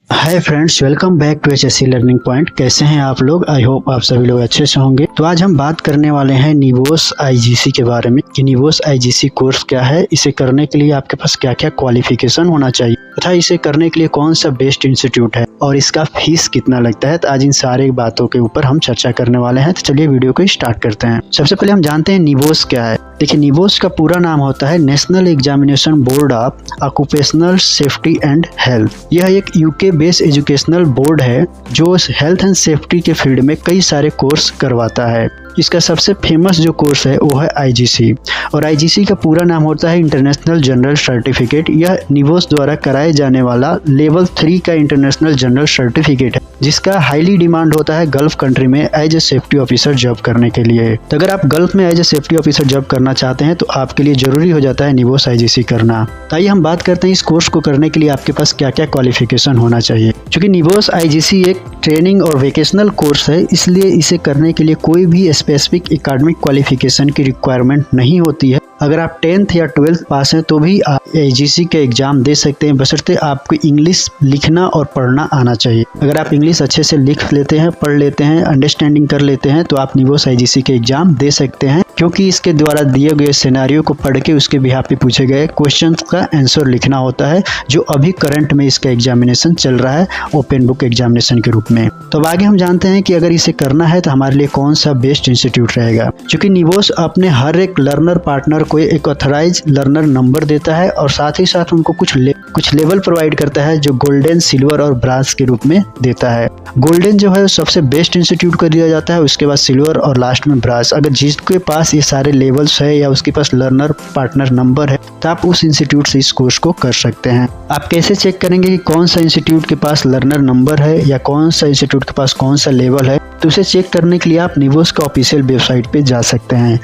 Hi friends, welcome back to HSC learning point. कैसे हैं आप लोग? आई होप आप सभी लोग अच्छे से होंगे। तो आज हम बात करने वाले हैं निवोस आईजीसी के बारे में कि निवोस आईजीसी कोर्स क्या है, इसे करने के लिए आपके पास क्या क्या क्वालिफिकेशन होना चाहिए तथा इसे करने के लिए कौन सा बेस्ट इंस्टीट्यूट है और इसका फीस कितना लगता है। तो आज इन सारी बातों के ऊपर हम चर्चा करने वाले हैं। तो चलिए वीडियो को स्टार्ट करते हैं। सबसे पहले हम जानते हैं निवोस क्या है। देखिए, निवोस का पूरा नाम होता है national examination board of occupational safety and health. यह एक यूके बेस्ड एजुकेशनल बोर्ड है जो हेल्थ एंड सेफ्टी के फील्ड में कई सारे कोर्स करवाता है। इसका सबसे फेमस जो कोर्स है वो है आईजीसी, और आईजीसी का पूरा नाम होता है इंटरनेशनल जनरल सर्टिफिकेट। यह निवोस द्वारा कराए जाने वाला लेवल 3 का इंटरनेशनल जनरल सर्टिफिकेट है, जिसका हाईली डिमांड होता है गल्फ कंट्री में as a safety officer job करने के लिए। तो अगर आप गल्फ में as a safety officer job करना चाहते हैं तो आपके लिए जरूरी हो जाता है निवोस आईजीसी करना। तो आइए हम बात करते हैं इस कोर्स को करने के लिए आपके पास क्या क्या क्वालिफिकेशन होना चाहिए। क्योंकि निवोस आईजीसी एक ट्रेनिंग और वेकेशनल कोर्स है, इसलिए इसे करने के लिए कोई भी स्पेसिफिक एकेडमिक क्वालिफिकेशन की रिक्वायरमेंट नहीं होती है। अगर आप 10th या 12th पास हैं तो भी आप आईजीसी का एग्जाम दे सकते हैं, बशर्ते आपको इंग्लिश लिखना और पढ़ना आना चाहिए। अगर आप इंग्लिश अच्छे से लिख लेते हैं, पढ़ लेते हैं, अंडरस्टैंडिंग कर लेते हैं तो आप निवोस आईजीसी के एग्जाम दे सकते हैं, क्योंकि इसके द्वारा दिए गए सिनेरियो को पढ़ के उसके बिहाफ पे पूछे गए क्वेश्चन का आंसर लिखना होता है, जो अभी करंट में इसका एग्जामिनेशन चल रहा है ओपन बुक एग्जामिनेशन के रूप में। तो अब आगे हम जानते हैं कि अगर इसे करना है तो हमारे लिए कौन सा बेस्ट इंस्टीट्यूट रहेगा। क्योंकि निवोस अपने हर एक लर्नर पार्टनर को एक ऑथराइज लर्नर नंबर देता है और साथ ही साथ उनको कुछ लेवल प्रोवाइड करता है, जो गोल्डन, सिल्वर और ब्रांज के रूप में देता है। गोल्डन जो है सबसे बेस्ट इंस्टीट्यूट को दिया जाता है, उसके बाद सिल्वर और लास्ट में ब्रांज। अगर जिसके पास ये सारे लेवल्स है या उसके पास लर्नर पार्टनर नंबर है तो आप उस इंस्टीट्यूट से इस कोर्स को कर सकते हैं। आप कैसे चेक करेंगे कि कौन सा इंस्टीट्यूट के पास लर्नर नंबर है या कौन सा इंस्टीट्यूट के पास कौन सा लेवल है? तो उसे चेक करने के लिए आप निवोस का ऑफिशियल वेबसाइट पे जा सकते हैं।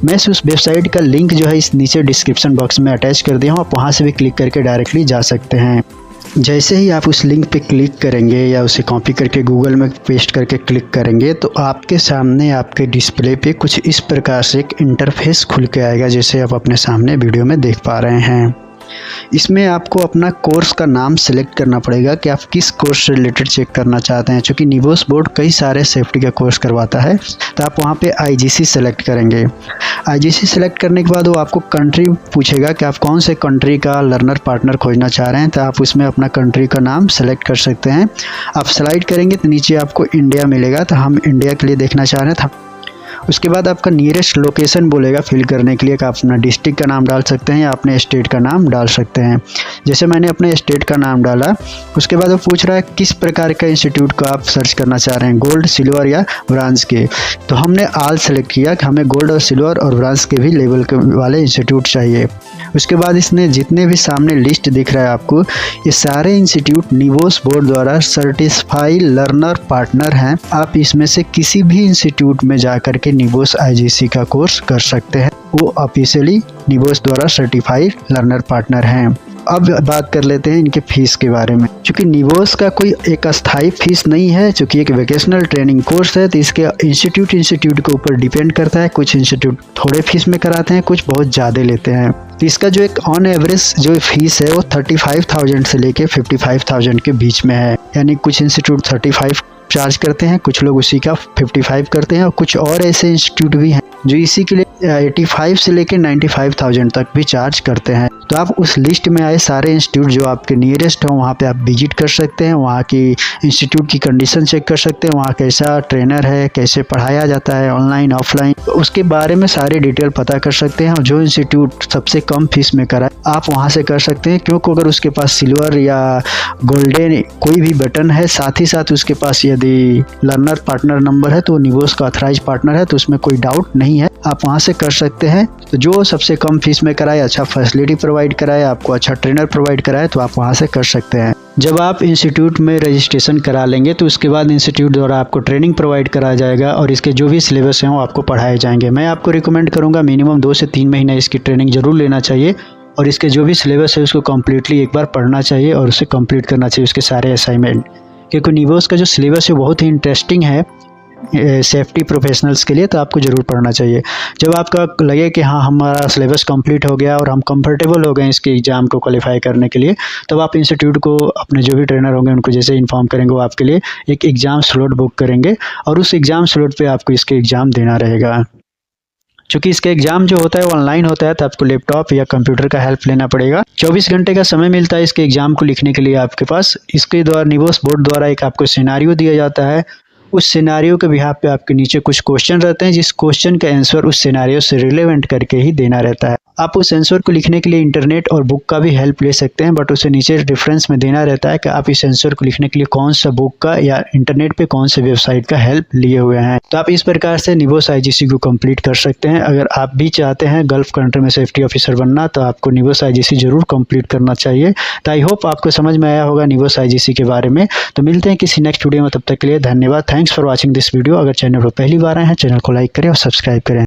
मैं उस वेबसाइट का लिंक जो है इस नीचे डिस्क्रिप्शन बॉक्स में अटैच कर दिया हूँ, आप वहाँ से भी क्लिक करके डायरेक्टली जा सकते हैं। जैसे ही आप उस लिंक पे क्लिक करेंगे या उसे कॉपी करके गूगल में पेस्ट करके क्लिक करेंगे तो आपके सामने आपके डिस्प्ले पे कुछ इस प्रकार से एक इंटरफेस खुल के आएगा, जैसे आप अपने सामने वीडियो में देख पा रहे हैं। इसमें आपको अपना कोर्स का नाम सेलेक्ट करना पड़ेगा कि आप किस कोर्स से रिलेटेड चेक करना चाहते हैं। क्योंकि निवोस बोर्ड कई सारे सेफ्टी का कोर्स करवाता है, तो आप वहाँ पे आईजीसी सेलेक्ट करेंगे। आईजीसी सेलेक्ट करने के बाद वो आपको कंट्री पूछेगा कि आप कौन से कंट्री का लर्नर पार्टनर खोजना चाह रहे हैं, तो आप उसमें अपना कंट्री का नाम सेलेक्ट कर सकते हैं। आप स्लाइड करेंगे तो नीचे आपको इंडिया मिलेगा, तो हम इंडिया के लिए देखना चाह रहे हैं। उसके बाद आपका नियरेस्ट लोकेशन बोलेगा फिल करने के लिए, कि आप अपना डिस्ट्रिक्ट का नाम डाल सकते हैं या अपने स्टेट का नाम डाल सकते हैं। जैसे मैंने अपने स्टेट का नाम डाला, उसके बाद वो पूछ रहा है किस प्रकार का इंस्टीट्यूट को आप सर्च करना चाह रहे हैं, गोल्ड, सिल्वर या ब्रांज के। तो हमने ऑल सेलेक्ट किया कि हमें गोल्ड और सिल्वर और ब्रांज के भी लेवल के वाले इंस्टीट्यूट चाहिए। उसके बाद इसने जितने भी सामने लिस्ट दिख रहा है आपको, ये सारे इंस्टीट्यूट निवोस बोर्ड द्वारा सर्टिफाइड लर्नर पार्टनर हैं। आप इसमें से किसी भी इंस्टीट्यूट में जाकर के निवोस आईजीसी का कोर्स कर सकते हैं, वो ऑफिशियली निवोस द्वारा सर्टिफाइड लर्नर पार्टनर हैं। अब बात कर लेते हैं इनके फीस के बारे में। क्योंकि निवोस का कोई एक अस्थायी फीस नहीं है, क्योंकि एक वेकेशनल ट्रेनिंग कोर्स है, तो इसके इंस्टीट्यूट के ऊपर डिपेंड करता है। कुछ इंस्टीट्यूट थोड़े फीस में कराते हैं, कुछ बहुत ज़्यादा लेते हैं। तो इसका जो एक ऑन एवरेज जो फीस है वो 35,000 से लेके 55,000 के बीच में है। यानी कुछ इंस्टीट्यूट 35 चार्ज करते हैं, कुछ लोग उसी का 55 करते हैं, और कुछ और ऐसे इंस्टीट्यूट भी हैं जो इसी के लिए 85 से लेकर 95,000 तक भी चार्ज करते हैं। तो आप उस लिस्ट में आए सारे इंस्टीट्यूट जो आपके नियरेस्ट हो वहाँ पे आप विजिट कर सकते हैं, वहाँ की इंस्टीट्यूट की कंडीशन चेक कर सकते हैं, वहाँ कैसा ट्रेनर है, कैसे पढ़ाया जाता है, ऑनलाइन ऑफलाइन, उसके बारे में सारी डिटेल पता कर सकते हैं। और जो इंस्टीट्यूट सबसे कम फीस में कराए आप वहाँ से कर सकते हैं, क्योंकि अगर उसके पास सिल्वर या गोल्डन कोई भी बटन है, साथ ही साथ उसके पास यदि लर्नर पार्टनर नंबर है तो निवोस का ऑथराइज पार्टनर है, तो उसमें कोई डाउट नहीं है, आप वहाँ से कर सकते हैं। तो जो सबसे कम फीस में कराए, अच्छा फैसिलिटी प्रोवाइड कराए, आपको अच्छा ट्रेनर प्रोवाइड कराए, तो आप वहाँ से कर सकते हैं। जब आप इंस्टीट्यूट में रजिस्ट्रेशन करा लेंगे तो उसके बाद इंस्टीट्यूट द्वारा आपको ट्रेनिंग प्रोवाइड कराया जाएगा और इसके जो भी सिलेबस हैं वो आपको पढ़ाए जाएंगे। मैं आपको रिकमेंड करूँगा मिनिमम 2 से 3 महीने इसकी ट्रेनिंग जरूर लेना चाहिए, और इसके जो भी सिलेबस है उसको कम्प्लीटली एक बार पढ़ना चाहिए और उसे कंप्लीट करना चाहिए, उसके सारे असाइनमेंट। क्योंकि निवोस का जो सिलेबस है बहुत ही इंटरेस्टिंग है, सेफ्टी प्रोफेशनल्स के लिए, तो आपको ज़रूर पढ़ना चाहिए। जब आपका लगे कि हाँ हमारा सिलेबस कंप्लीट हो गया और हम कंफर्टेबल हो गए इसके एग्ज़ाम को क्वालिफाई करने के लिए, तब आप इंस्टीट्यूट को अपने जो भी ट्रेनर होंगे उनको जैसे इन्फॉर्म करेंगे, वो आपके लिए एक एग्ज़ाम स्लॉट बुक करेंगे और उस एग्ज़ाम स्लॉट पे आपको इसके एग्ज़ाम देना रहेगा। चूँकि इसका एग्ज़ाम जो होता है वो ऑनलाइन होता है, तो आपको लैपटॉप या कंप्यूटर का हेल्प लेना पड़ेगा। 24 घंटे का समय मिलता है इसके एग्ज़ाम को लिखने के लिए आपके पास। इसके द्वारा निवोस बोर्ड द्वारा एक आपको सिनेरियो दिया जाता है। उस सिनेरियो के बिहाफ पे आपके नीचे कुछ क्वेश्चन रहते हैं, जिस क्वेश्चन का आंसर उस सिनेरियो से रिलेवेंट करके ही देना रहता है। आप उस आंसर को लिखने के लिए इंटरनेट और बुक का भी हेल्प ले सकते हैं, बट उसे नीचे रेफरेंस में देना रहता है कि आप इस आंसर को लिखने के लिए कौन सा बुक का या इंटरनेट पे कौन से वेबसाइट का हेल्प लिए हुए हैं। तो आप इस प्रकार से निवोस आईजीसी को कंप्लीट कर सकते हैं। अगर आप भी चाहते हैं गल्फ कंट्री में सेफ्टी ऑफिसर बनना, तो आपको निवोस आईजीसी जरूर कंप्लीट करना चाहिए। तो आई होप आपको समझ में आया होगा निवोस आईजीसी के बारे में। तो मिलते हैं किसी नेक्स्ट वीडियो में, तब तक के लिए धन्यवाद। Thanks for watching this video. अगर चैनल पर पहली बार आए हैं, चैनल को लाइक करें और सब्सक्राइब करें।